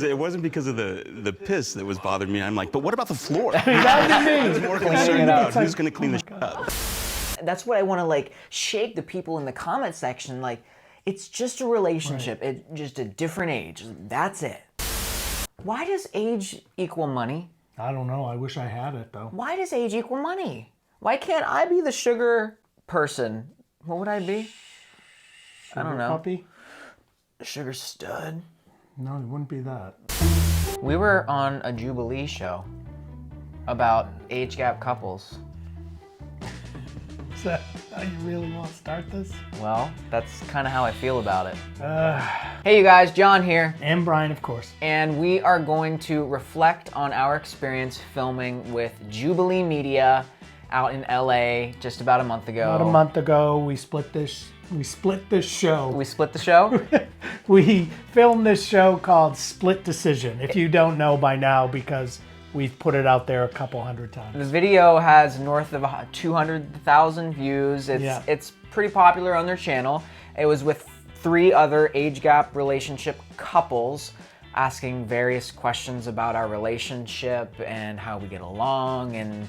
It wasn't because of the piss that was bothering me. I'm like, but what about the floor? I was more concerned about who's going to clean the up. That's what I want to like shake the people in the comment section. Like, it's just a relationship. Right. It's just a different age. That's it. Why does age equal money? I don't know. I wish I had it though. Why does age equal money? Why can't I be the sugar person? What would I be? Sugar I don't know. Puppy? Sugar stud? No, it wouldn't be that. We were on a Jubilee show about age gap couples. Is that how you really want to start this? Well, that's kind of how I feel about it. Hey you guys, Jon here. And Brian, of course. And we are going to reflect on our experience filming with Jubilee Media out in LA just about a month ago. About a month ago, we split this show. We split the show? We filmed this show called Split Decision, if you don't know by now, because we've put it out there a couple hundred times. The video has north of 200,000 views. It's pretty popular on their channel. It was with 3 other age gap relationship couples asking various questions about our relationship and how we get along and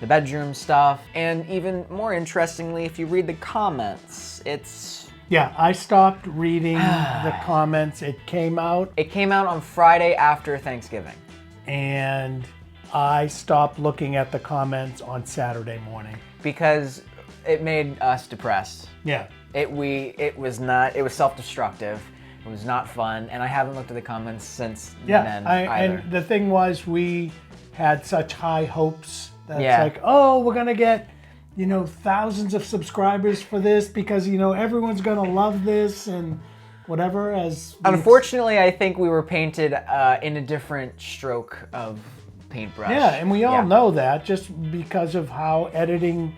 the bedroom stuff. And even more interestingly, if you read the comments, it's... Yeah, I stopped reading the comments. It came out on Friday after Thanksgiving. And I stopped looking at the comments on Saturday morning. Because it made us depressed. Yeah. It was self-destructive. It was not fun. And I haven't looked at the comments since then either. And the thing was, we had such high hopes. That's like, oh, we're gonna get, thousands of subscribers for this because, everyone's gonna love this and whatever. Unfortunately, I think we were painted in a different stroke of paintbrush. Yeah, and we all know that just because of how editing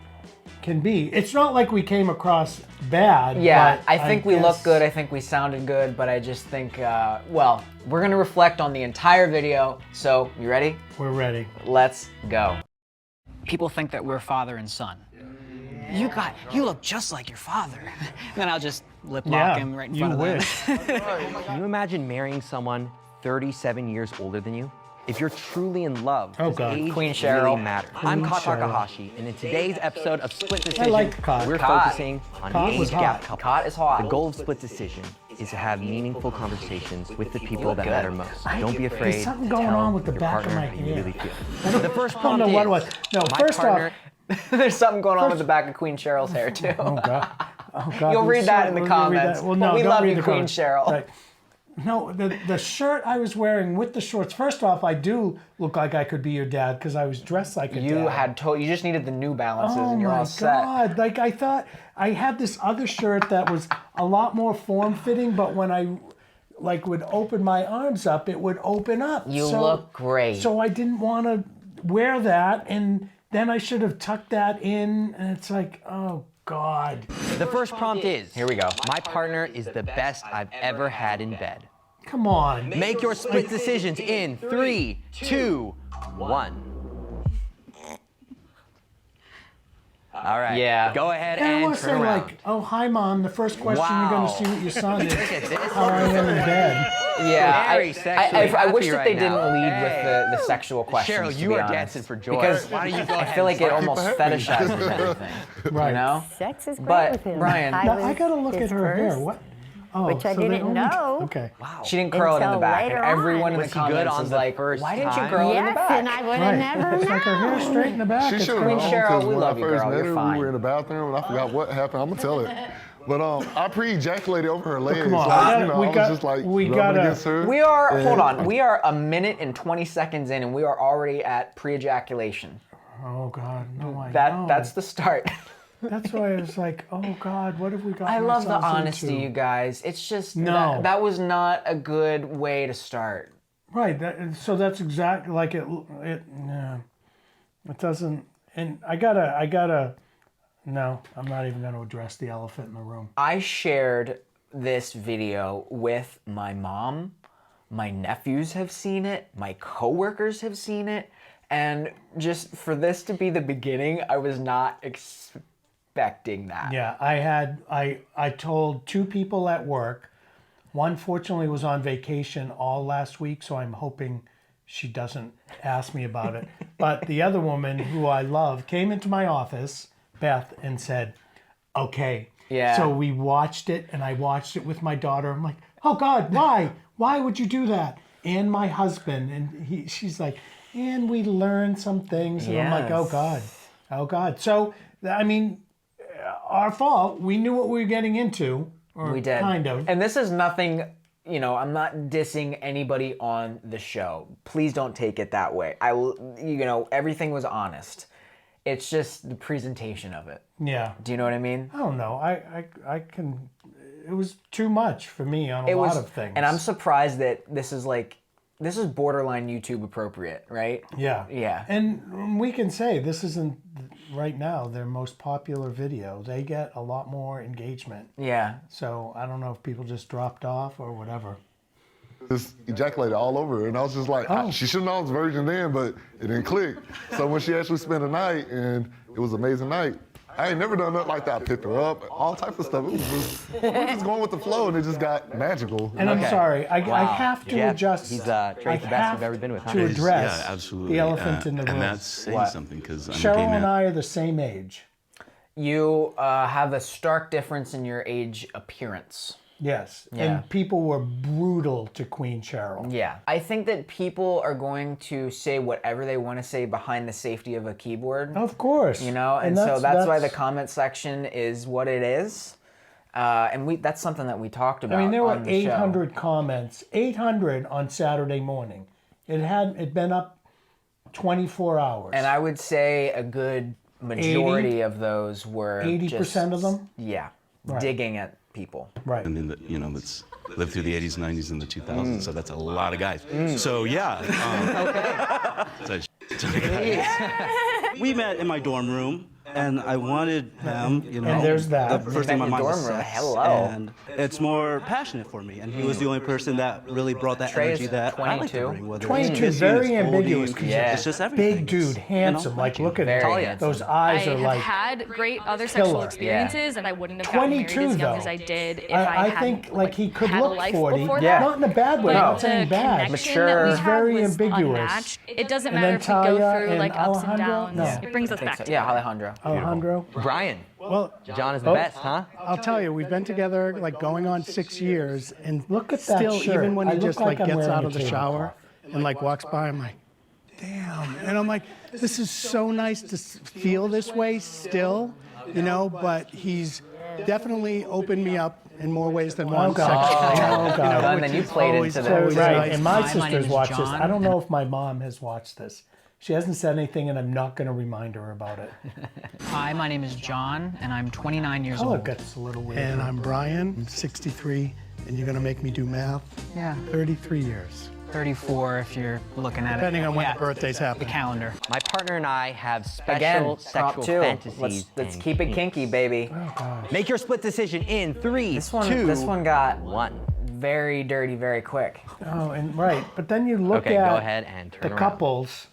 can be. It's not like we came across bad. Yeah, but I think we looked good. I think we sounded good, but I just think, well, we're gonna reflect on the entire video. So, you ready? We're ready. Let's go. People think that we're father and son. You look just like your father. Then I'll just lip lock him right in front of them. Can you imagine marrying someone 37 years older than you? If you're truly in love, does age Queen Cheryl. really matter? I'm Kot Takahashi, and in today's episode of Split Decision, we're focusing on age gap couples. Kot is hot. The goal of Split Decision is to have meaningful conversations with the people that matter most. Don't be afraid. There's something going on with the back of my how you hair. really feel. The first prompt what it was. No, first off, there's something going on with the back of Queen Cheryl's hair too. Oh God. Oh God. You'll read that in the comments. Well, no, we don't love read you, the Queen comments. Cheryl. Right. No, the shirt I was wearing with the shorts. First off, I do look like I could be your dad because I was dressed like a dad. You just needed the New Balances and you're all set. Oh my God! Like I thought I had this other shirt that was a lot more form-fitting, but when I would open my arms up, it would open up. You look great. So I didn't want to wear that, and then I should have tucked that in, and it's like, oh God. The first prompt is, here we go. My partner is the best I've ever had in bed. Come on. Make your split decisions in 3, 2, 1. All right. Yeah. Go ahead And I and want to say, turn around. like, oh, hi, Mom. The first question you're going to see with your son is Look at this. how I am in bed. Yeah, Very sexually I wish happy that they right didn't now. lead with the sexual questions. Cheryl, to you be are honest. dancing for joy. Because Why don't you go I ahead feel like and it almost fetishizes everything. Right. You know? Sex is great But with him. Brian, Now, I got to look at her hair. What? Oh, Which I so they didn't only- know. Okay. Wow. she didn't curl it in the Until back, and later everyone on. in the Was he good comments on is the like, first "Why didn't you time?" curl it in the Yes, back?" and I would have never It's like her hair known. straight in the back. She It's should have Queen known Cheryl, because we when love I you, first girl. met You're her, fine. we were in the bathroom and I forgot what happened. I'm gonna tell it. But I pre-ejaculated over her legs. come on. Like, I I was just like rubbing against her. We are, hold on, we are a minute and 20 seconds in, and we are already at pre-ejaculation. Oh God, no, I know. That's the start. That's why I was like, oh God, what have we got? I love the ourselves honesty, into? you guys. It's just, No. that was not a good way to start. Right. So that's exactly like it. Yeah. It doesn't. And I gotta. No, I'm not even gonna address the elephant in the room. I shared this video with my mom. My nephews have seen it. My coworkers have seen it. And just for this to be the beginning, I was not expecting that. Yeah, I told 2 people at work, One fortunately was on vacation all last week, so I'm hoping she doesn't ask me about it. But the other woman who I love came into my office, Beth, and said, okay. Yeah. So we watched it, and I watched it with my daughter. I'm like, oh God, why? Why would you do that? And my husband, and she's like, and we learned some things. And I'm like, oh God, oh God. So, I mean, our fault. We knew what we were getting into. Or we did. Kind of. And this is nothing, I'm not dissing anybody on the show. Please don't take it that way. Everything was honest. It's just the presentation of it. Yeah. Do you know what I mean? I don't know. I can. It was too much for me on a lot of things. And I'm surprised that this is borderline YouTube appropriate, right? Yeah. Yeah. And we can say this isn't right now their most popular video. They get a lot more engagement. Yeah. So I don't know if people just dropped off or whatever. Just ejaculated all over her, and I was just like, she should have known I was a virgin then, but it didn't click. So when she actually spent the night, and it was an amazing night, I ain't never done nothing like that. I picked her up, all types of stuff. It was just, we were just going with the flow, and it just got magical. And I'm sorry, I have to adjust. He's Trey's the best you've ever been with. Huh? To address absolutely. the elephant in the room. And that's saying something, because I'm a gay Cheryl man. and I are the same age. You have a stark difference in your age appearance. Yes, Yeah. and people were brutal to Queen Cheryl. Yeah. I think that people are going to say whatever they want to say behind the safety of a keyboard. Of course. And so that's why the comment section is what it is. And that's something that we talked about. I mean, there were on the 800 show. comments, 800 on Saturday morning. It been up 24 hours. And I would say a good majority of those were 80% of them? Yeah. Digging at people. Right. And then that's lived through the 80s, 90s, and the 2000s, so that's a lot of guys. So yeah. We met in my dorm room, and I wanted him, And there's that. The first thing my mind was dorm room. sex, Hello. and it's more passionate for me. And he was the only person that really brought that Trey is energy that I like to 22. bring. Whether 22, it's very kissing, it's ambiguous. holding, Yeah. It's just everything. Big dude, handsome. Like, look at Very him. Those eyes I are have like had great other sexual killer. experiences, and I wouldn't have gotten married 22 as young though. as I did if I hadn't, think like he could had a look life 40. before Yeah. that. Not in a bad way. But Not the saying bad. connection Mature. that we He's had very was ambiguous. unmatched. It doesn't And matter then if we go Talia through and like ups and Alejandro? downs. No. It brings us back together. Yeah, Alejandro. Alejandro. Brian, Well, John is the best, huh? I'll tell you, we've been together like going on 6 years, and Look at that still, shirt. even when I he look just like I'm gets wearing out a of the tablecloth. shower and like walks by, I'm like, damn. And I'm like, this is so nice to feel this way still, but he's definitely opened me up in more ways than one. God. sexually. Oh, God. And then you played always- into that. always Right, nice. and my Hi, my name sisters is watch this. John. I don't know if my mom has watched this. She hasn't said anything, and I'm not going to remind her about it. Hi, my name is John, and I'm 29 years Color old. gets a little weird. And I'm Brian, I'm 63, and you're gonna make me do math. Yeah, 33 years, 34 if you're looking at depending it. on when Yeah, the birthdays the happen. calendar. My partner and I have special Again, sexual prompt two. fantasies. Let's and keep it kinks. kinky, baby. Make your split decision in 3, This one 2, got 1. very dirty very quick. Oh, and right, but then you look Okay, at go ahead and turn the around. couples,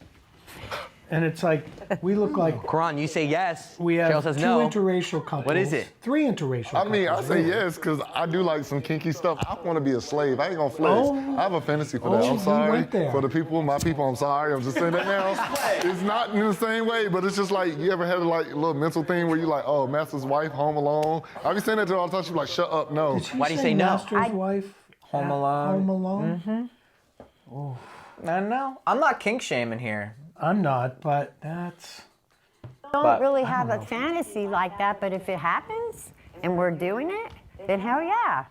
and it's like we look like Coran, you say yes. we have Cheryl says two no. interracial couples. What is it? 3 interracial I couples. mean, I say really. yes because I do like some kinky stuff. I want to be a slave. I ain't gonna flex. Oh. I have a fantasy for that. Oh, I'm you sorry went there. for the people, my people. I'm sorry. I'm just saying that now. It's not in the same way, but it's just like you ever had like a little mental thing where you like, oh, Master's wife, Home Alone. I be saying that to her all the time. She's like, shut up, no. Did she Why do you say no? Master's wife? Home Alone. Home Alone? I don't know. I'm not kink shaming here. I'm not, but that's... But Don't really have a fantasy like that, but if it happens and we're doing it, then hell yeah.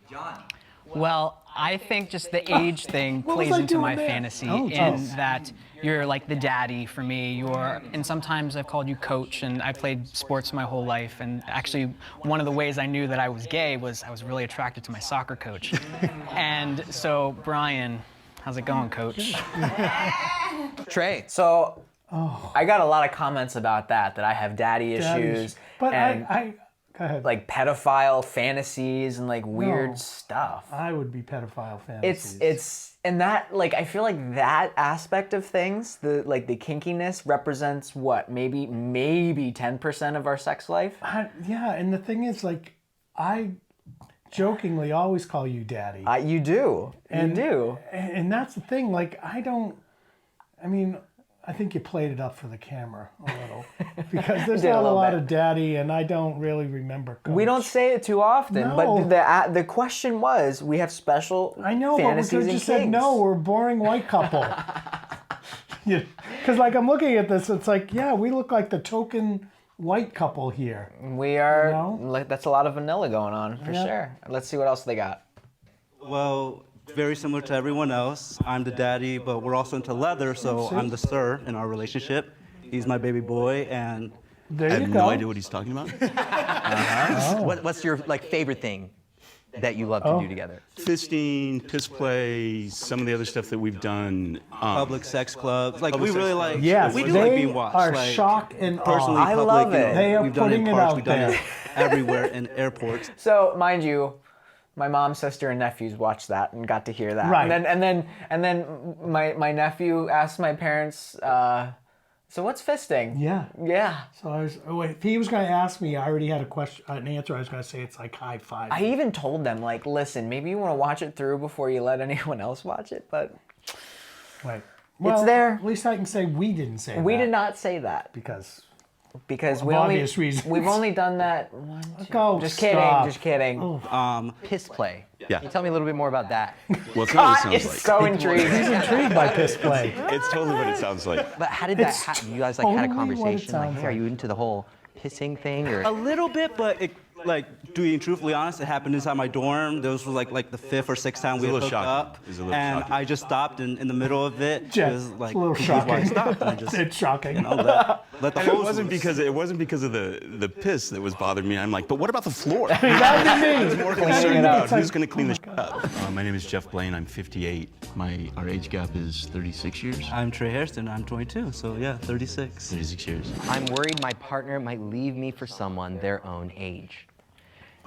Well, I think just the age thing What plays was I into my doing there? fantasy Oh, in jeez. that you're like the daddy for me. And sometimes I've called you coach, and I played sports my whole life. And actually, one of the ways I knew that I was gay was I was really attracted to my soccer coach. And so, Brian, how's it going, coach? Trey. So I got a lot of comments about that I have daddy issues But and I go ahead. like pedophile fantasies and like weird No. stuff. I would be pedophile fantasies. It's and that like I feel like that aspect of things, the kinkiness represents what, maybe 10% of our sex life. Yeah, and the thing is, like, jokingly always call you daddy. You do. And, you do. And that's the thing. Like, I think you played it up for the camera a little. Because there's not a lot of daddy, and I don't really remember Coach. We don't say it too often, No. but the question was, we have special I know, fantasies but we and just said, kinks. no, we're a boring white couple. Because, like, I'm looking at this, it's like, yeah, we look like the token white couple here. We are, You know? like, that's a lot of vanilla going on, for sure. Let's see what else they got. Well, very similar to everyone else. I'm the daddy, but we're also into leather, so I'm the sir in our relationship. He's my baby boy, and There I you have go. no idea what he's talking about. What's your favorite thing that you love to do together? Fisting, piss play, some of the other stuff that we've done. public sex clubs. Like, Public we really sex like, Yes, we do they like being watched. are like, shock and personally, awe. I public, love you know, it. They are we've done it in putting it parks, out we've done there. it everywhere in airports. So, mind you, my mom, sister, and nephews watched that and got to hear that. Right. And then my nephew asked my parents, so what's fisting? Yeah. Yeah. So if he was going to ask me, I already had an answer. I was going to say it's like high five. I even told them, like, listen, maybe you want to watch it through before you let anyone else watch it, but Right. Well, there. At least I can say we didn't say we that. did not say that. Because We obvious reasons. we've only done that one, two. Go, Just stop. kidding, just kidding. Piss play. Yeah. Can you tell me a little bit more about that? Well, it's not what God it is sounds like. so intrigued. He's intrigued by piss play. It's totally what it sounds like. But how did that happen? You guys like had a totally what it conversation, like, sounds hey, are like. you into the whole pissing thing, or? A little bit, but it, like, being truthfully honest, it happened inside my dorm. This was like the 5th or 6th time we a had little hooked shocking. up, It was a little and shocking. I just stopped in the middle of it. Jeff, It was like, it's a little this is why I shocking. stopped. And I just, It's shocking. you know, let the And it hose wasn't loose. because of the piss that was bothering me. I'm like, but what about the floor? That would I be was me. more concerned about who's going to clean the up. My name is Jeff Blaine. I'm 58. Our age gap is 36 years. I'm Trey Hairston. I'm 22, so yeah, 36. 36 years. I'm worried my partner might leave me for someone their own age.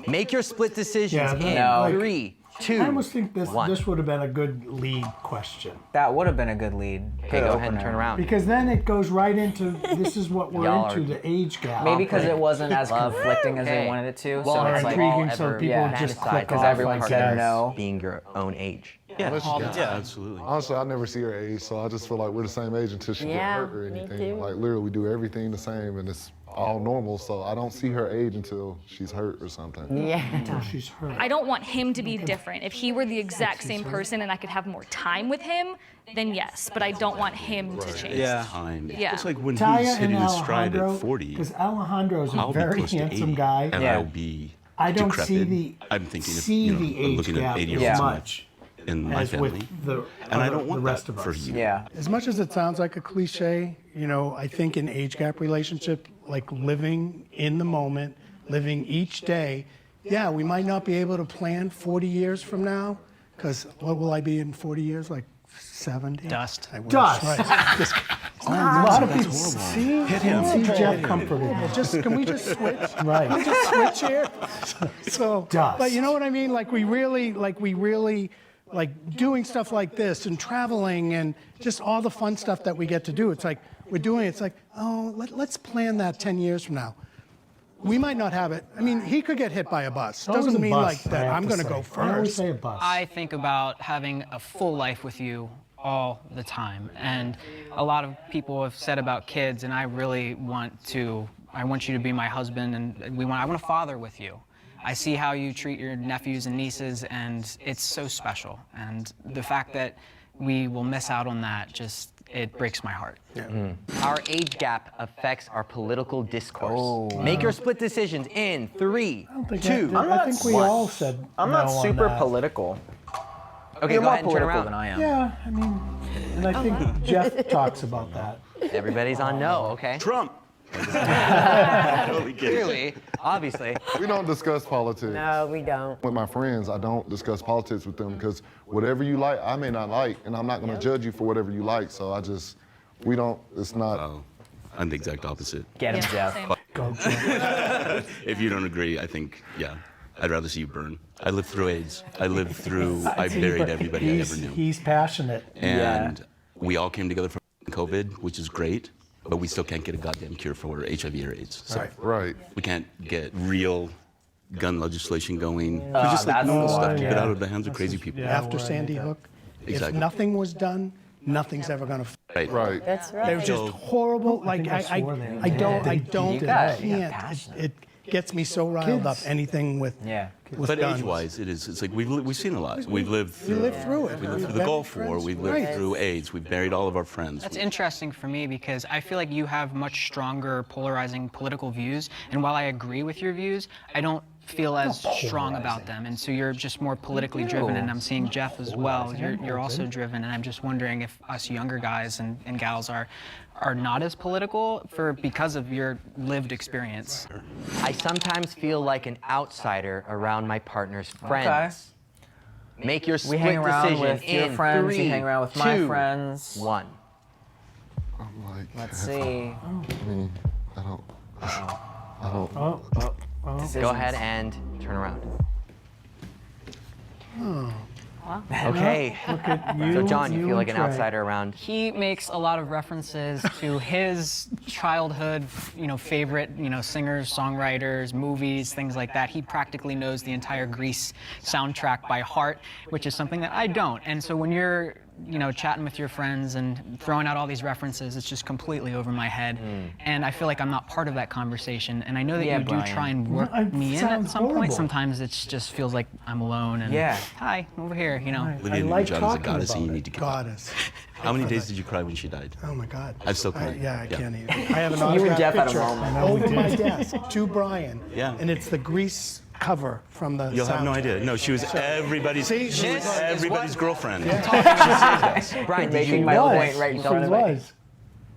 Make your split decisions Yeah, in no. 3, 2, I almost think this 1. would have been a good lead question. That would have been a good lead. Okay, go ahead and turn around. Because then it goes right into this is what we're Y'all into, are the age gap. Maybe because it wasn't as conflicting as they Okay. wanted it to. Well, so Or it's like, intriguing, so people just click because off everyone like said that. no. Being your own age. Yeah, Yeah, absolutely. Honestly, I never see her age, so I just feel like we're the same age until she Yeah, gets hurt or me anything. too. Like, literally, we do everything the same, and it's all normal, so I don't see her age until she's hurt or something. Yeah. She's hurt. I don't want him to be different. If he were the exact same person and I could have more time with him, then yes. But I don't want him to change. Yeah. Time. Yeah. It's like when Taya he's and hitting his stride Alejandro, at 40, because Alejandro is a I'll be very close to handsome 80, guy. and Yeah. I'll be I don't decrepit. see the I'm thinking of, see you know, the age looking gap at 80 as years much in my as family. with the And I other- don't want the rest that of for us. you. Yeah. As much as it sounds like a cliche, you know, I think an age gap relationship, like living in the moment, living each day, yeah, we might not be able to plan 40 years from now, because what will I be in 40 years? Like 70? Dust. I wish. Dust. Right. Just, A lot of people see Jeff comforted. can we just switch? Right. Can we just switch here? So, Dust. but you know what I mean? Like we really, like doing stuff like this and traveling and just all the fun stuff that we get to do. It's like we're doing. It's like, oh, let's plan that 10 years from now. We might not have it. I mean, he could get hit by a bus. Always Doesn't a mean bus, like I that. have I'm to going to say. go I always first. say a bus. I think about having a full life with you all the time. And a lot of people have said about kids, and I really want you to be my husband, and I want to father with you. I see how you treat your nephews and nieces, and it's so special. And the fact that we will miss out on that, it breaks my heart. Our age gap affects our political discourse. Make your split decisions in 3, 2, I think we all said I'm no not on super that. political. Okay, You're go more ahead and turn political around. than I am. Yeah, I mean, and I think Jeff talks about that. Everybody's on no, okay? Trump. Totally kidding. Clearly, obviously. We don't discuss politics. No, we don't. With my friends, I don't discuss politics with them because whatever you like, I may not like, and I'm not going to judge you for whatever you like. So we don't, it's not. Oh, I'm the exact opposite. Get him, Jeff. Same. Go, Jeff. If you don't agree, I think, yeah, I'd rather see you burn. I lived through AIDS. I buried everybody I ever knew. He's passionate. And we all came together for COVID, which is great, but we still can't get a goddamn cure for HIV or AIDS. So Right. we can't get real gun legislation going. Just like normal stuff to get out of the hands of crazy people. After Sandy Hook, Exactly. if nothing was done, nothing's ever gonna. Right. That's right. They're just horrible. Like I can't. It gets me so riled up. Anything with But guns. age-wise, it's like we've seen a lot. We've lived through, lived through it. We lived through the Gulf War. We've lived through AIDS. We've buried all of our friends. That's interesting for me because I feel like you have much stronger polarizing political views, and while I agree with your views, I don't feel as strong about them, and so you're just more politically driven, and I'm seeing Jeff as well. You're also driven, and I'm just wondering if us younger guys and gals are not as political because of your lived experience. I sometimes feel like an outsider around my partner's friends. Make your split We hang around decision with your in friends, 3, you hang around with my 2, friends. 1. Let's see. Go ahead and turn around. Oh. Okay. Look at you. So John, you feel like an and Trey. outsider around. He makes a lot of references to his childhood, favorite, singers, songwriters, movies, things like that. He practically knows the entire Grease soundtrack by heart, which is something that I don't. And so when you're, chatting with your friends and throwing out all these references, it's just completely over my head. And I feel like I'm not part of that conversation. And I know that you do try and work me in at some point. Sometimes it just feels like I'm alone. And hi, over here, Lydia Newton-John is a goddess, and you need to get Goddess. How many days did you cry when she died? Oh my God. I still cry. I can't even. I have an You and autographed Jeff had a picture moment. over my desk to Brian. Yeah. And it's the Grease cover from the You'll have no soundtrack. idea. No, she was everybody's. See, She was everybody's girlfriend. Brian, making my point right in front of me.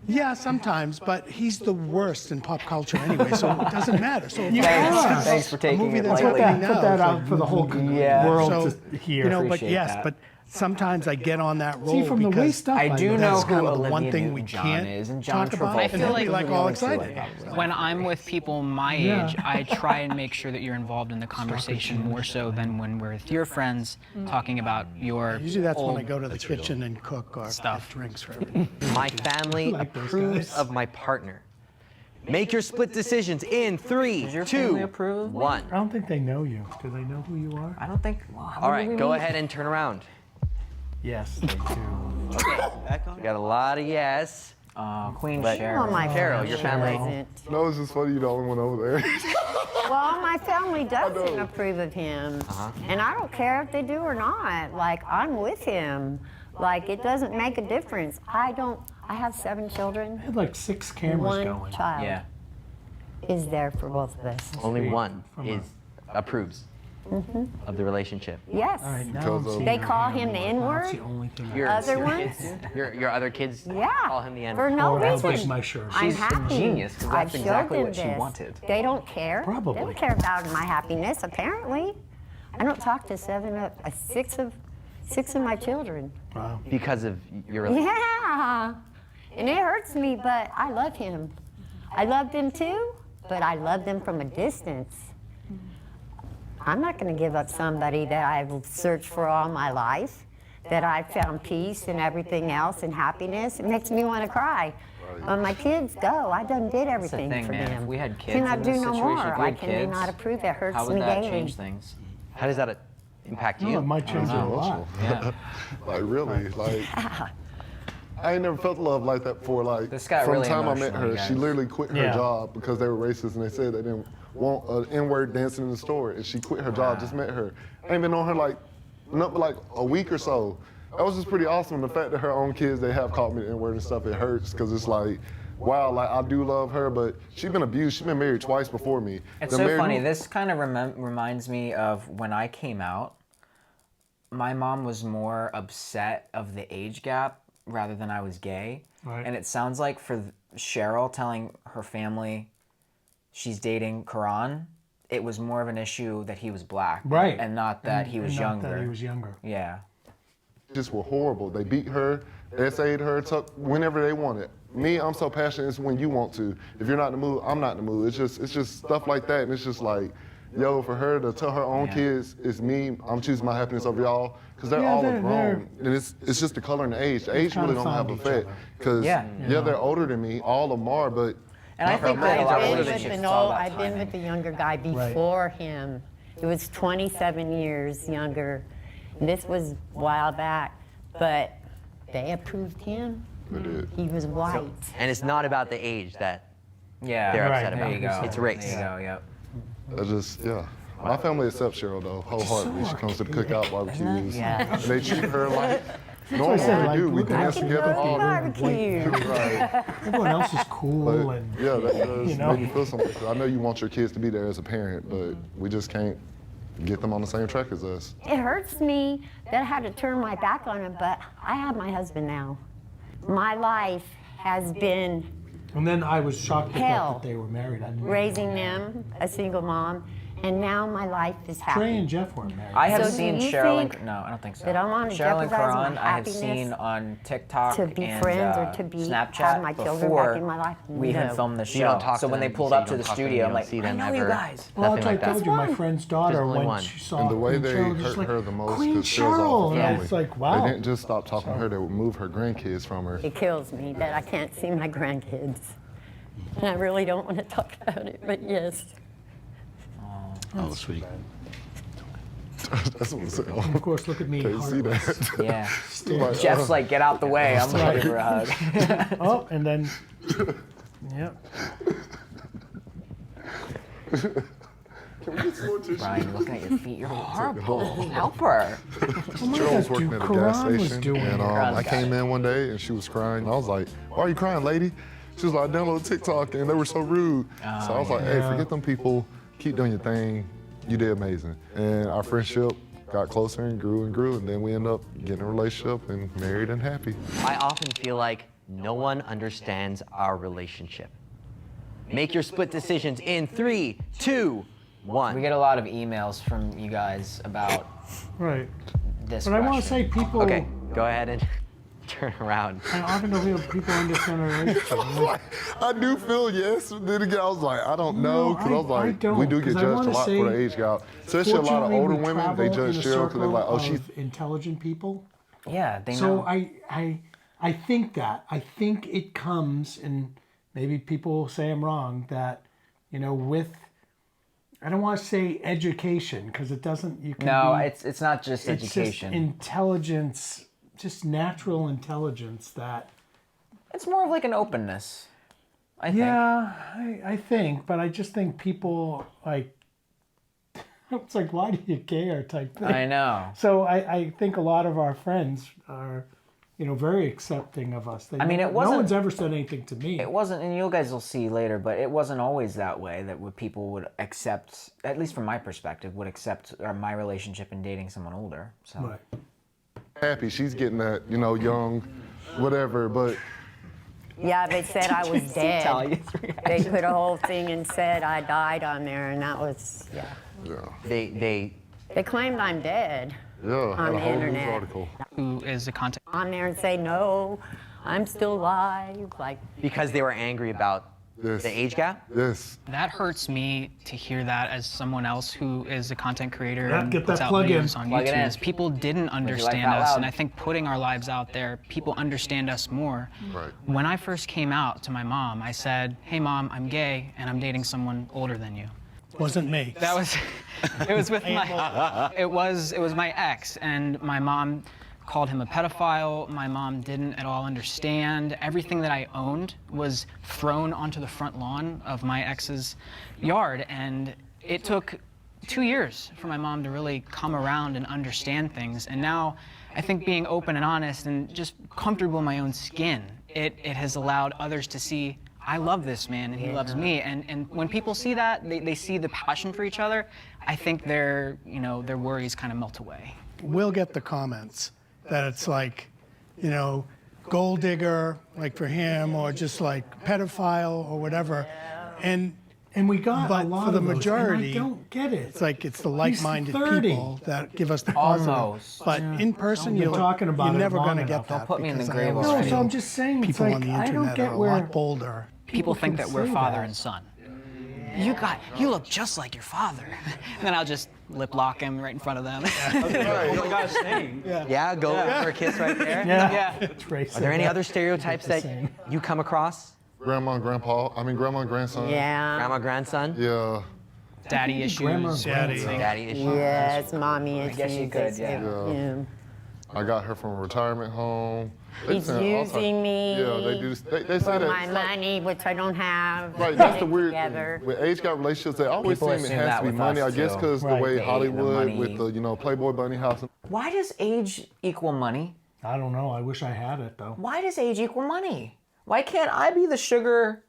Yeah, sometimes, but he's the worst in pop culture anyway, so it doesn't matter. So Thanks for taking it lightly. Put that out for the whole world to hear. But Appreciate yes, that. but sometimes I get on that role See, from the way because stuff I do know that's who kind of the Olivia one thing we Newton-John can't is, and John talk about. Travolta. I And feel he'll be like all excited. when I'm with people my age, I try and make sure that you're involved in the conversation more so than when we're with your friends talking about your Usually that's when old I go to the kitchen and cook or stuff. get drinks for everybody. My family approves of my partner. Make your split decisions in 3, Does your 2, family approve? 1. I don't think they know you. Do they know who you are? I don't think. All right, go ahead and turn around. Yes, they do. We got a lot of yes. Queen But- Cheryl. Oh, my Cheryl, your family. doesn't. No, it's just funny you're the only one over there. Well, my family doesn't approve of him. And I don't care if they do or not. Like, I'm with him. Like, it doesn't make a difference. I have 7 children. I had like 6 cameras One going. child Yeah. is there for both of us. Only one approves of the relationship. Yes. All right, now Because I'm of- seeing They her call hand him the more. N-word? That's the only thing I Your Other your ones? kids? Your other kids Yeah. call him the For N-word. no I'll reason. take my shirt. I'm She's a happy. genius, 'cause I've that's exactly showed what them she this. wanted. They don't care. Probably. They don't care about my happiness, apparently. I don't talk to 6 of my children. Wow. Because of your relationship. Yeah. And it hurts me, but I love him. I love them too, but I love them from a distance. I'm not going to give up somebody that I've searched for all my life, that I've found peace and everything else and happiness. It makes me want to cry. When my kids go, I done did everything thing, for man. them. If we had kids Cannot in do this no situation, more. if we I had cannot kids, approve. It hurts How would me that daily. change things? How does that impact you? Oh, it might change it a lot. Yeah. Like really, like I ain't never felt love like that before. Like This got from really the time I met emotional, her, you she guys. literally quit her Yeah. job because they were racist and they said they didn't want an N-word dancing in the store, and she quit her job. Just met her. I ain't been on her like nothing but like a week or so. That was just pretty awesome. The fact that her own kids, they have called me the N-word and stuff. It hurts because it's like, wow, like I do love her, but she's been abused. She's been married twice before me. It's The so married- funny. This kind of reminds me of when I came out. My mom was more upset of the age gap rather than I was gay. Right. And it sounds like for Cheryl telling her family she's dating Karan, it was more of an issue that he was black. Right. And not that he was And not younger. that he was younger. Yeah. just were horrible. They beat her, essayed her, took whenever they wanted. Me, I'm so passionate. It's when you want to. If you're not in the mood, I'm not in the mood. It's just stuff like that, and it's just like, yo, for her to tell her own kids, it's me. I'm choosing my happiness over y'all, because they're all grown, and it's just the color and the age. The age really don't have effect, because they're older than me. All of them are, but And I think that a lot of relationships saw that I've been with the younger guy before him. It was 27 years younger. And this was a while back, but they approved him. He was white. And it's not about the age that they're upset about. There you go. It's race. There you go, yep. I just, my family accepts Cheryl, though, wholeheartedly. She comes to the cookout barbecues. And they treat her like normal. We do. We dance together all day. Right. Everyone else is cool. But, and yeah, that does make me feel something. I know you want your kids to be there as a parent, but we just can't get them on the same track as us. It hurts me that I had to turn my back on him, but I have my husband now. My life has been And then I was shocked hell that they were married. I didn't know. Raising them, a single mom, and now my life is happy. Trey and Jeff weren't married. I have So seen do you Cheryl think and no, I don't think so. that I want to Cheryl and jeopardize my Karan, I have happiness seen on TikTok to be and friends or to be Snapchat have my children before back in my life? we had No. filmed the So you don't show. talk So to when they them, pulled you up say to you the don't talk to them, studio, you I'm don't like, see I them know you ever. guys. Well, Nothing I like told that. you, my friend's daughter, Just only when one. she saw And the way Queen they Cheryl, just hurt like, her the most, Queen because Cheryl's Cheryl, off the and family. it's like, wow. They didn't just stop talking to her, they would move her grandkids from her. It kills me that I can't see my grandkids. And I really don't want to talk about it, but yes. Oh, sweet. That's what I'm saying. Of course, look at me. Can't see heartless. that. Yeah. Like, Jeff's like, get out the way. I'm ready for a hug. Oh, and then, yep. Can we get some more tissue? Brian, you're looking at your feet. You're horrible. Help her. Cheryl was working at a gas Karan was station, doing and it. I came in one day and she was crying. I was like, "Why are you crying, lady?" She was like, "I downloaded TikTok and they were so rude." So I was like, "Hey, forget them people. Keep doing your thing. You did amazing." And our friendship got closer and grew, and then we ended up getting a relationship and married and happy. I often feel like no one understands our relationship. Make your split decisions in 3, 2, 1. We get a lot of emails from you guys about Right. this But I want to say question. people. Okay, go ahead and turn around. I often don't feel people understand our relationship. I do feel yes. Then again, I was like, I don't know, because I was I like, don't, we do get 'cause I judged a wanna lot for the say, age gap. Especially a lot of Fortunately, older we women, they travel judge in a Cheryl because they're like, oh, circle she's. of intelligent people. Yeah, they So know. I think that. I think it comes, and maybe people will say I'm wrong, that, with, I don't want to say education, because it doesn't, you can No, be, it's not just it's education. just intelligence, just natural intelligence that, It's more of like an openness, I think. yeah, I think, but I just think people, like, it's like, why do you care type thing. I know. So I think a lot of our friends are, very accepting of us. I mean, it no wasn't- one's ever said anything to me. It wasn't, and you guys will see later, but it wasn't always that way that people would accept, at least from my perspective, would accept my relationship in dating someone older. So. Right. Happy, she's getting that, young, whatever, but Yeah, they said I was dead. Italian They put a whole thing and said I died on there, and that was, yeah. They They claimed I'm dead yeah, had on a the whole news internet. article. Who is the content? On there and say, no, I'm still alive. Like, because they were angry about Yes. the age gap. Yes. That hurts me to hear that as someone else who is a content creator Yeah, and get puts that out plug in. videos on Plug it YouTube. in. Is people didn't like understand that us, loud? and I think putting our lives out there, people understand us more. Right. When I first came out to my mom, I said, "Hey, Mom, I'm gay and I'm dating someone older than you." Wasn't me. That was, it was with my, it was my ex, and my mom called him a pedophile. My mom didn't at all understand. Everything that I owned was thrown onto the front lawn of my ex's yard, and it took 2 years for my mom to really come around and understand things. And now, I think being open and honest and just comfortable in my own skin, it has allowed others to see, I love this man and he loves me. And when people see that, they see the passion for each other, I think their worries kind of melt away. We'll get the comments that it's like, gold digger, like for him, or just like pedophile or whatever. And we got but a lot for the of those, majority, and I don't get it. it's like it's the like-minded 30. people that give us the positive. Almost. But in person, We've been talking about you're it never long going to enough. get that. Don't put me in the because I grave always already. No, so feel I'm just saying, it's people like, on the I don't internet get are a where lot bolder. People think can that we're say father that. and son. You look just like your father. And then I'll just lip lock him right in front of them. Oh my gosh, same. Yeah, go for a kiss right there. Yeah. Trace Are there any said other that. stereotypes That's that the same. you come across? grandma and grandpa. I mean, grandma and grandson. Yeah. Grandma, grandson? Yeah. Daddy issues. Daddy issues. Yes, mommy issues. I guess you could, Yeah. I got her from a retirement home. They He's send all using me Yeah, they do. They say for that. my money, which I don't have. Right, that's the Put it weird together. thing. With age gap relationships, they always People seem it assume has that to be with money. us, I guess too. because the Right. way The Hollywood money. with the Playboy Bunny house. Why does age equal money? I don't know. I wish I had it though. Why does age equal money? Why can't I be the sugar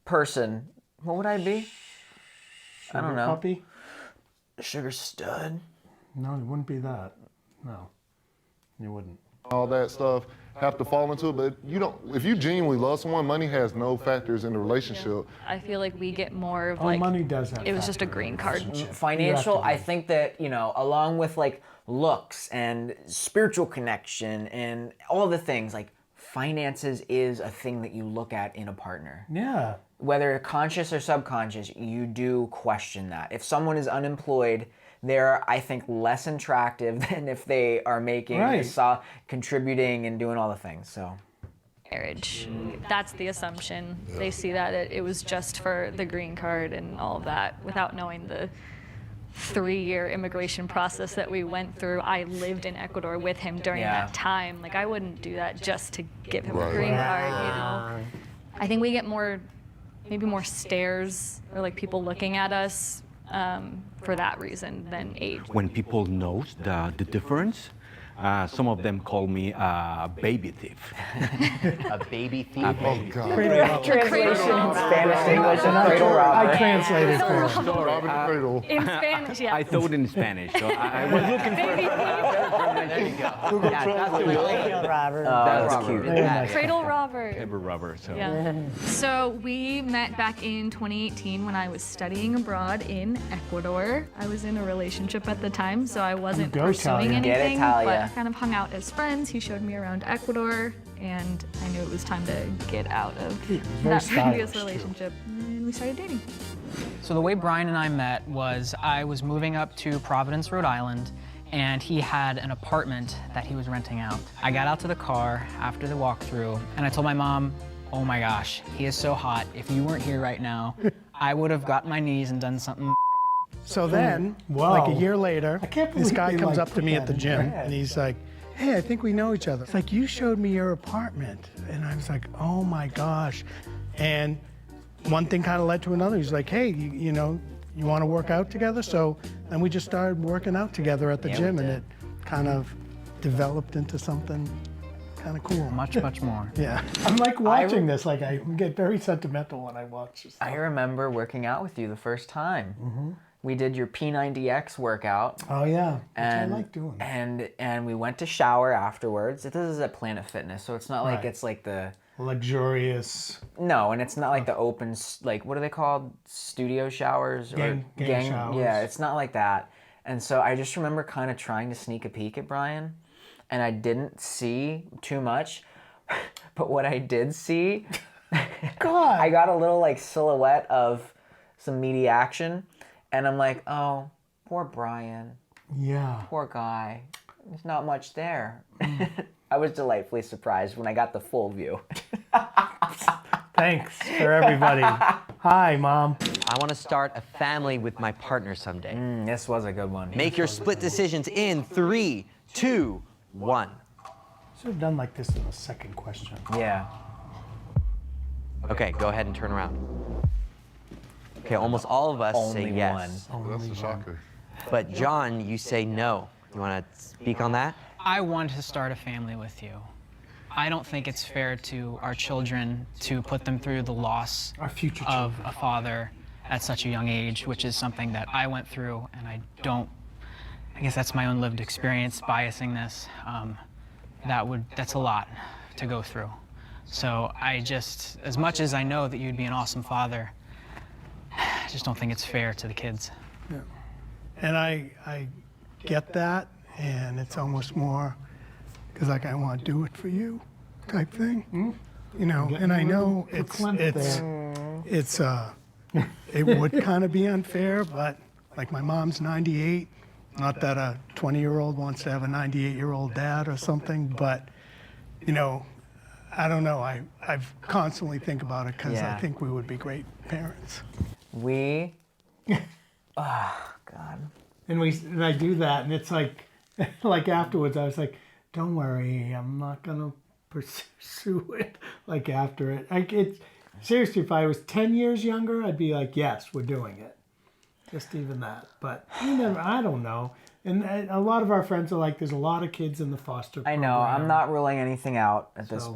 person? What would I be? I don't know. Puppy? Sugar stud. No, it wouldn't be that. No, you wouldn't. All that stuff have to fall into it, but you don't. If you genuinely love someone, money has no factors in the relationship. I feel like we get more of Oh, like money does have it was just a factors. green card. Financial, I think that, along with like looks and spiritual connection and all the things, like finances is a thing that you look at in a partner. Yeah. Whether conscious or subconscious, you do question that. If someone is unemployed, they're, I think, less attractive than if they are making, Right. contributing and doing all the things. So, Marriage. That's the assumption. They see that it was just for the green card and all of that without knowing the 3-year immigration process that we went through. I lived in Ecuador with him during that time. Like, I wouldn't do that just to give him a green card, I think we get maybe more stares or like people looking at us for that reason than age. When people know the difference, some of them call me a baby thief. A baby thief? Oh God. translation in Spanish, English, and cradle robber. I translated for him. Robbing the cradle. In Spanish, yeah. I thought in Spanish, so I was looking for There you go. Yeah, that's the way. Robert. That's cute. Cradle robber. ever rubber. So. Yeah. So we met back in 2018 when I was studying abroad in Ecuador. I was in a relationship at the time, so I wasn't Go pursuing Italian. Get anything, Italia. but I kind of hung out as friends. He showed me around Ecuador, and I knew it was time to get out of very that previous stylish, too. relationship, and we started dating. So the way Brian and I met was I was moving up to Providence, Rhode Island, and he had an apartment that he was renting out. I got out to the car after the walkthrough, and I told my mom, oh my gosh, he is so hot. If you weren't here right now, I would have got my knees and done something. So then, Wow. like a year later, I can't this believe guy they, comes like, up to me put at the that in gym your head. and he's like, hey, I think we know each other. It's like, you showed me your apartment. And I was like, oh my gosh. And one thing kind of led to another. He's like, hey, you want to work out together? So then we just started working out together at the gym, and it kind of developed into something kind of cool. Much, much more. Yeah. I'm like watching this. Like I get very sentimental when I watch this. I remember working out with you the first time. We did your P90X workout. Oh yeah, which And I like doing. and we went to shower afterwards. This is at Planet Fitness, so it's not like Right. it's like the Luxurious. no, and it's not like the open like what are they called? Studio showers Gang showers. Yeah, it's not like that. And so I just remember kind of trying to sneak a peek at Brian, and I didn't see too much, but what I did see, God. I got a little like silhouette of some meaty action, and I'm like, oh, poor Brian. Yeah. Poor guy. There's not much there. I was delightfully surprised when I got the full view. Thanks for everybody. Hi, Mom. I want to start a family with my partner someday. This was a good one. Make your split decisions in 3, 2, 1. Should have done like this in the second question. Yeah. Okay, go ahead and turn around. Okay, almost all of us say Only yes. That's a shocker. But John, you say no. You want to speak on that? I wanted to start a family with you. I don't think it's fair to our children to put them through the loss Our future of children. a father at such a young age, which is something that I went through, and I guess that's my own lived experience biasing this. That's a lot to go through. So I just, as much as I know that you'd be an awesome father, I just don't think it's fair to the kids. Yeah. And I get that, and it's almost more because like I want to do it for you type thing, and I know it would kind of be unfair, but like my mom's 98, not that a 20-year-old wants to have a 98-year-old dad or something, but I don't know. I've constantly think about it because Yeah. I think we would be great parents. We, oh God. And I do that, and it's like, like afterwards, I was like, don't worry, I'm not gonna pursue it. Like after it, like it's seriously, if I was 10 years younger, I'd be like, yes, we're doing it. Just even that, but you never. I don't know. And a lot of our friends are like, there's a lot of kids in the foster I program. know. I'm not ruling anything out at this.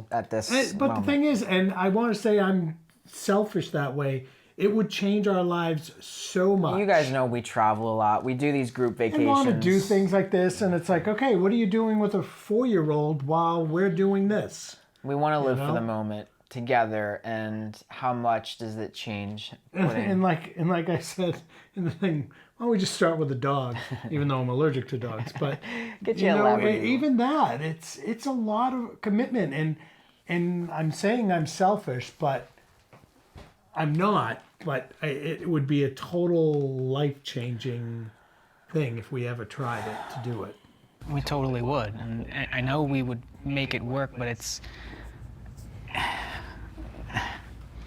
But moment. the thing is, and I want to say I'm selfish that way. It would change our lives so much. You guys know we travel a lot. We do these group vacations. I want to do things like this, and it's like, okay, what are you doing with a 4-year-old while we're doing this? We want to live know? for the moment together, and how much does it change? And like I said in the thing, why don't we just start with a dog, even though I'm allergic to dogs. But Get you a Labrador. even that, it's a lot of commitment, and I'm saying I'm selfish, but I'm not. But it would be a total life-changing thing if we ever tried it to do it. We totally would, and I know we would make it work, but it's.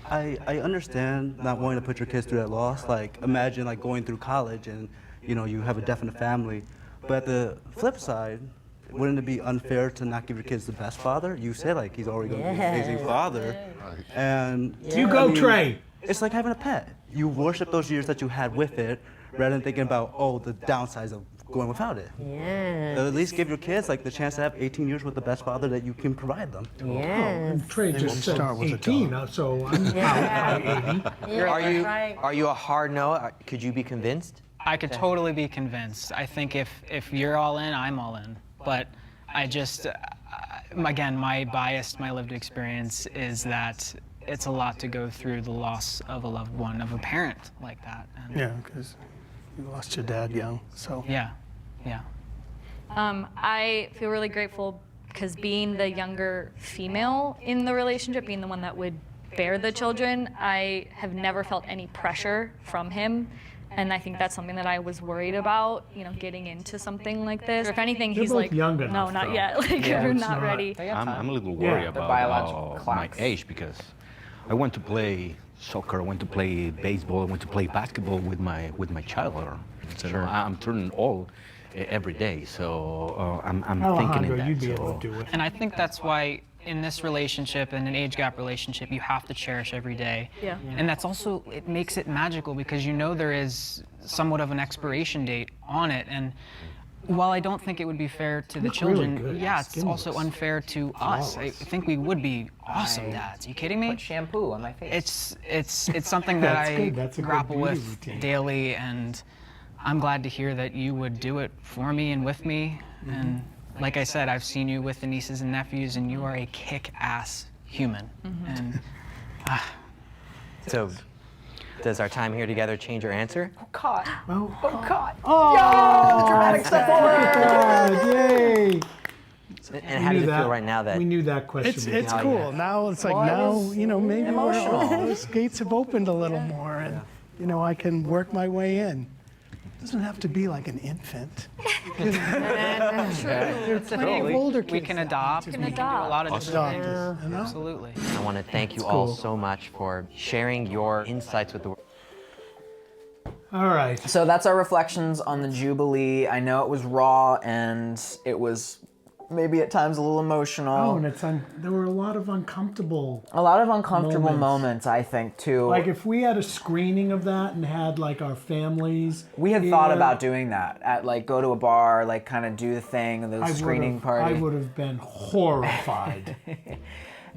I understand not wanting to put your kids through that loss. Like, imagine like going through college and, you know, you have a definite family. But the flip side, wouldn't it be unfair to not give your kids the best father? You said like he's already going to be an amazing father. And You go, Trey. It's like having a pet. You worship those years that you had with it rather than thinking about, oh, the downsides of going without it. Yes. At least give your kids like the chance to have 18 years with the best father that you can provide them. Yes. Trey just said start with a 18, so I'm out by 80. Are you a hard no? Could you be convinced? I could totally be convinced. I think if you're all in, I'm all in. But I just, again, my bias, my lived experience is that it's a lot to go through the loss of a loved one, of a parent like that. And Yeah, because you lost your dad young, so. yeah. I feel really grateful because being the younger female in the relationship, being the one that would bear the children, I have never felt any pressure from him. And I think that's something that I was worried about, you know, getting into something like this. Or if anything, They're he's both like, young no, enough, not though. yet. Like, Yeah, you're it's not not- ready. I'm a little worried Yeah. The about biological my clocks. age because I went to play soccer, I went to play baseball, I went to play basketball with my child. So I'm turning old every day, so I'm thinking Alejandro, in that. you'd be so. able to do it. And I think that's why in this relationship, in an age gap relationship, you have to cherish every day. Yeah. And that's also, it makes it magical because you know there is somewhat of an expiration date on it. And while I don't think it would be fair to the Looks really children, good. yeah, it's Skin also looks unfair to us. I think we would be awesome dads. Are you kidding me? Put shampoo on my face. It's something that That's I good. That's a good grapple beauty with routine. daily, and I'm glad to hear that you would do it for me and with me. And like I said, I've seen you with the nieces and nephews, and you are a kick-ass human. And So, does our time here together change your answer? Caught. Well, Oh, caught. oh, Dramatic step forward. yay! And how does it feel right now that We knew that question. It's Oh, cool. yeah. Now it's like, Well, it now, was you know, maybe emotional. those gates have opened a little more and, you know, I can work my way in. It doesn't have to be like an infant. There are plenty of older kids. we can adopt. We can do a lot of different things. You know? Absolutely. I want to thank you all so much for sharing your insights with the world. All right. So that's our reflections on the Jubilee. I know it was raw and it was maybe at times a little emotional. Oh, and there were a lot of uncomfortable. A lot of uncomfortable Moments. moments, I think, too. Like if we had a screening of that and had like our families. We had thought here, about doing that at like go to a bar, like kind of do the thing, the screening party. I would have been horrified.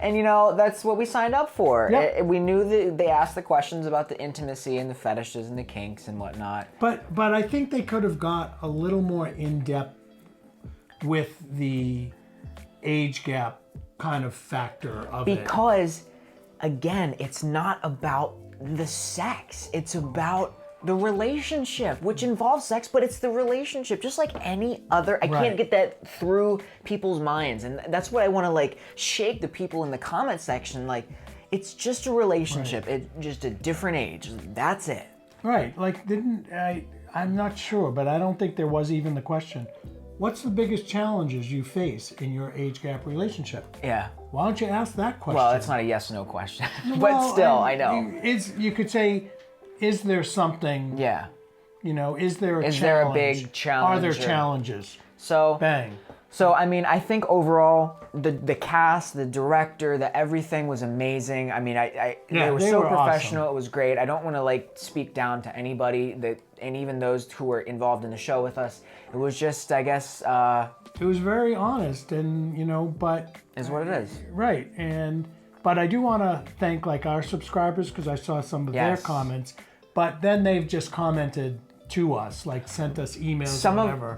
And you know, that's what we signed up for. Yep. We knew that they asked the questions about the intimacy and the fetishes and the kinks and whatnot. But I think they could have got a little more in depth with the age gap kind of factor of it. Because, again, it's not about the sex. It's about the relationship, which involves sex, but it's the relationship, just like any other. I Right. can't get that through people's minds, and that's what I want to like shake the people in the comment section. Like, it's just a relationship. It's just a different age. That's it. Right. Like I'm not sure, but I don't think there was even the question, what's the biggest challenges you face in your age gap relationship? Yeah. Why don't you ask that question? Well, it's not a yes or no question, but Well, still, I know. You could say, is there something? Yeah. You know, is there a challenge? Is there a big challenge? Are there challenges? So bang. So I mean, I think overall the cast, the director, everything was amazing. I mean, they were so professional. Awesome. It was great. I don't want to like speak down to anybody and even those who were involved in the show with us. It was just, I guess. It was very honest, and you know, but is what it is. Right, but I do want to thank like our subscribers because I saw some of their comments, but then they've just commented to us, like sent us emails or whatever.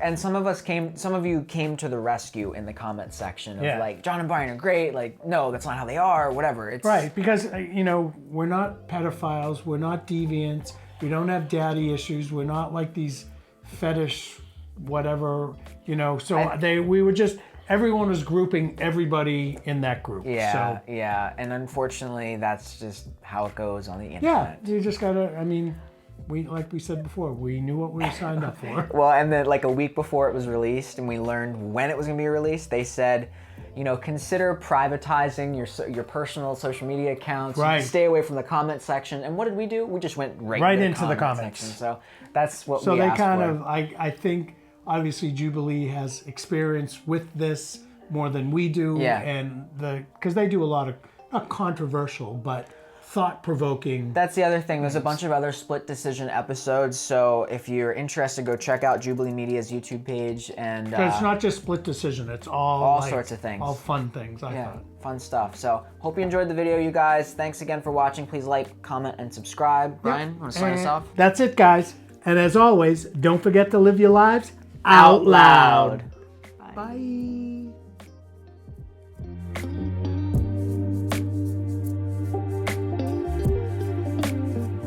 Some of you came to the rescue in the comment section of like, Jon and Brian are great, like, no, that's not how they are, whatever. It's right, because you know, we're not pedophiles, we're not deviants, we don't have daddy issues, we're not like these fetish whatever, you know, so we were just, everyone was grouping everybody in that group. Yeah, yeah, and unfortunately that's just how it goes on the internet. Yeah, you just gotta, I mean, like we said before, we knew what we were signed up for. Well, and then like a week before it was released and we learned when it was gonna be released, they said, you know, consider privatizing your personal social media accounts. Right. Stay away from the comment section. And what did we do? We just went right into the comments section. So that's what we asked for. So they kind of, I think, obviously Jubilee has experience with this more than we do. Yeah. And because they do a lot of, not controversial, but thought-provoking. That's the other thing. There's a bunch of other split decision episodes. So if you're interested, go check out Jubilee Media's YouTube page. And it's not just split decision. It's all sorts of things. All fun things, I thought. Fun stuff. So hope you enjoyed the video, you guys. Thanks again for watching. Please like, comment, and subscribe. Brian, want to sign us off? That's it, guys. And as always, don't forget to live your lives out loud. Bye.